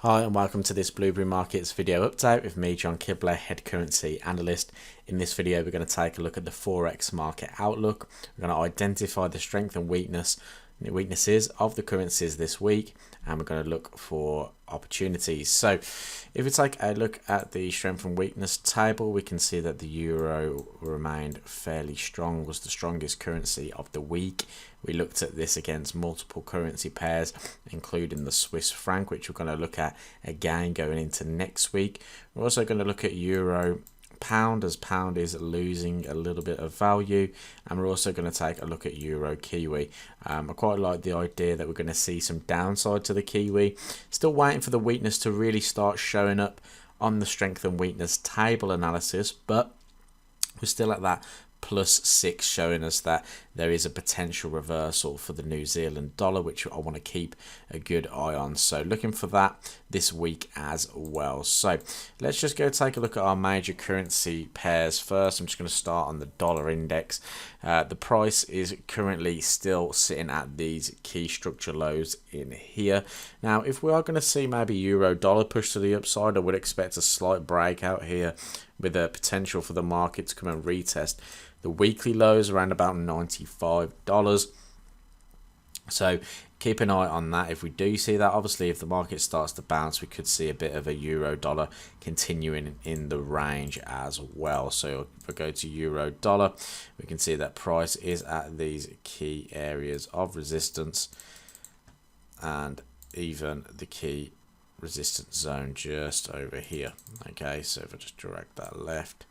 Hi and welcome to this Blueberry Markets video update with me, John Kibler, head currency analyst. In this video we're going to take a look at the Forex market outlook. We're going to identify the strength and weaknesses of the currencies this week, and we're going to look for opportunities. So if we take a look at the strength and weakness table, we can see that the euro remained fairly strong, was the strongest currency of the week. We looked at this against multiple currency pairs, including the Swiss franc, which we're going to look at again going into next week. We're also going to look at euro pound, as pound is losing a little bit of value, and we're also going to take a look at euro kiwi. I quite like the idea that we're going to see some downside to the kiwi. Still waiting for the weakness to really start showing up on the strength and weakness table analysis, but we're still at that +6, showing us that there is a potential reversal for the New Zealand dollar, which I want to keep a good eye on. So looking for that this week as well. So let's just go take a look at our major currency pairs first. I'm just going to start on the dollar index. The price is currently still sitting at these key structure lows in here. Now, if we are going to see maybe euro dollar push to the upside, I would expect a slight breakout here with a potential for the market to come and retest the weekly lows around about $95. So keep an eye on that. If we do see that, obviously if the market starts to bounce, we could see a bit of a euro dollar continuing in the range as well. So if we go to euro dollar, we can see that price is at these key areas of resistance and even the key resistance zone just over here. Okay, so if I just direct that left,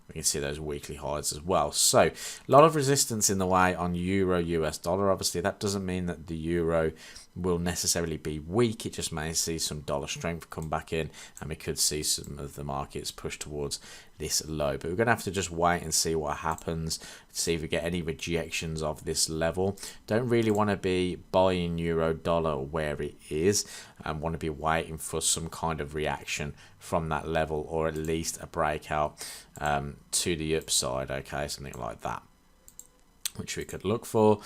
we can see those weekly highs as well. So a lot of resistance in the way on euro US dollar. Obviously that doesn't mean that the euro will necessarily be weak. It just may see some dollar strength come back in, and we could see some of the markets push towards this low. But we're going to have to just wait and see what happens, see if we get any rejections of this level. Don't really want to be buying euro dollar where it is, and want to be waiting for some kind of reaction from that level, or at least a breakout to the upside. Okay, something like that, which we could look for.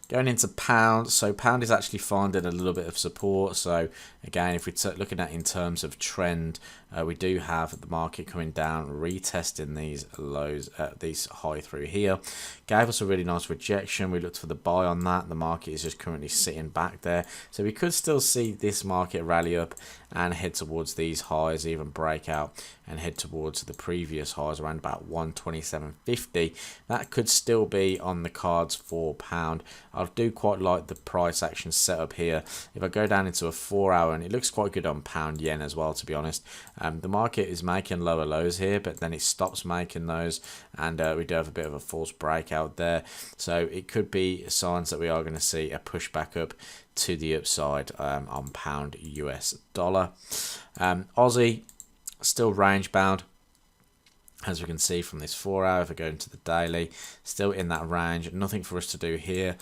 Going into pound, so pound is actually finding a little bit of support. So again, if we're looking at in terms of trend, we do have the market coming down, retesting these lows, these high through here. Gave us a really nice rejection. We looked for the buy on that. The market is just currently sitting back there. So we could still see this market rally up and head towards these highs, even break out and head towards the previous highs around about 127.50. That could still be on the cards for pound. I do quite like the price action setup here. If I go down into a 4-hour, and it looks quite good on pound yen as well, to be honest. The market is making lower lows here, but then it stops making those, and we do have a bit of a false breakout there. So it could be signs that we are going to see a push back up to the upside on pound US dollar. Aussie still range bound, as we can see from this 4-hour. If I go into the daily, still in that range. Nothing for us to do here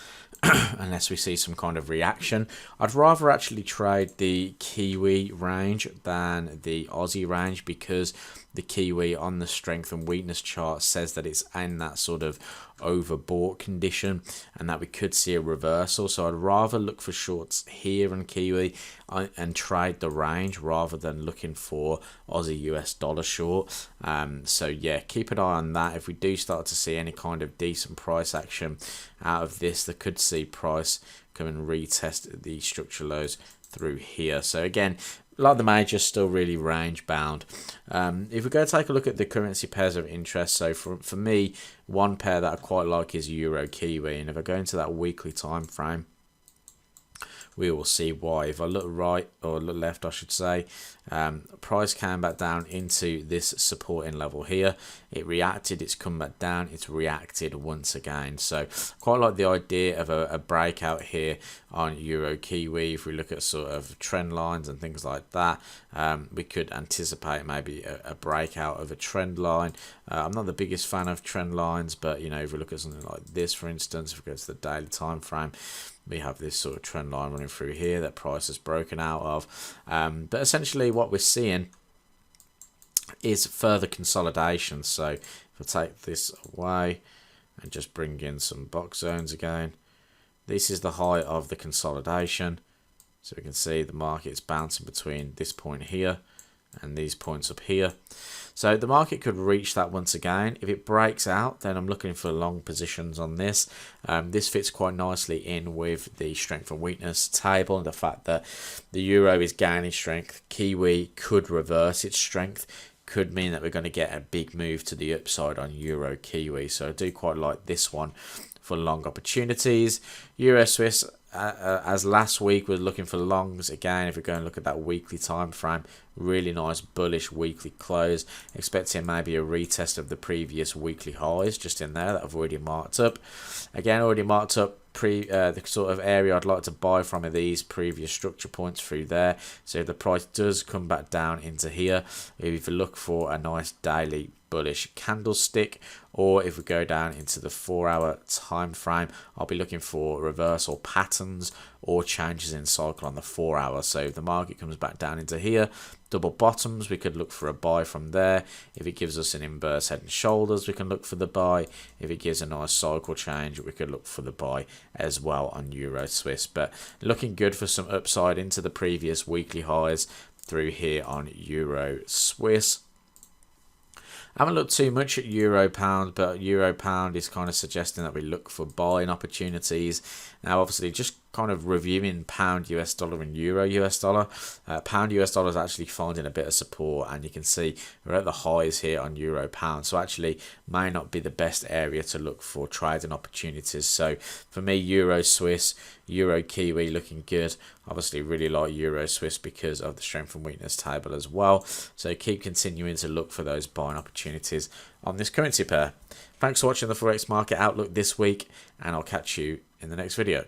unless we see some kind of reaction. I'd rather actually trade the Kiwi range than the Aussie range, because the Kiwi on the strength and weakness chart says that it's in that sort of overbought condition and that we could see a reversal. So I'd rather look for shorts here in Kiwi and trade the range rather than looking for Aussie US dollar short. So yeah, keep an eye on that. If we do start to see any kind of decent price action out of this, that could see price come and retest the structure lows through here. So again, a lot of the majors still really range bound. If we go take a look at the currency pairs of interest, so for me, one pair that I quite like is Euro Kiwi, and if I go into that weekly time frame, we will see why. If I look right, or look left I should say, price came back down into this supporting level here. It reacted, it's come back down, it's reacted once again. So quite like the idea of a breakout here on Euro Kiwi. If we look at sort of trend lines and things like that, we could anticipate maybe a breakout of a trend line. I'm not the biggest fan of trend lines, but you know, if we look at something like this, for instance, if we go to the daily time frame, we have this sort of trend line running through here that price has broken out of. But essentially what we're seeing is further consolidation. So if I take this away and just bring in some box zones again, this is the high of the consolidation. So we can see the market's bouncing between this point here and these points up here. So the market could reach that once again. If it breaks out, then I'm looking for long positions on this. This fits quite nicely in with the strength and weakness table, and the fact that the euro is gaining strength. Kiwi could reverse its strength, could mean that we're going to get a big move to the upside on euro Kiwi. So I do quite like this one for long opportunities. Euro Swiss, as last week we're looking for longs again. If we go and look at that weekly time frame, really nice bullish weekly close, expecting maybe a retest of the previous weekly highs just in there that I've already marked up. Again, already marked up the sort of area I'd like to buy from are these previous structure points through there. So if the price does come back down into here, if you look for a nice daily bullish candlestick, or if we go down into the 4-hour time frame, I'll be looking for reversal patterns or changes in cycle on the 4-hour. So if the market comes back down into here, double bottoms, we could look for a buy from there. If it gives us an inverse head and shoulders, we can look for the buy. If it gives a nice cycle change, we could look for the buy as well on euro Swiss. But looking good for some upside into the previous weekly highs through here on euro Swiss. I haven't looked too much at euro pound, but euro pound is kind of suggesting that we look for buying opportunities. Now, obviously, just kind of reviewing pound US dollar and euro US dollar. Pound US dollar is actually finding a bit of support, and you can see we're at the highs here on euro pound. So actually may not be the best area to look for trading opportunities. So for me, euro Swiss, euro Kiwi looking good. Obviously really like euro Swiss because of the strength and weakness table as well. So keep continuing to look for those buying opportunities on this currency pair. Thanks for watching the Forex market outlook this week, and I'll catch you in the next video.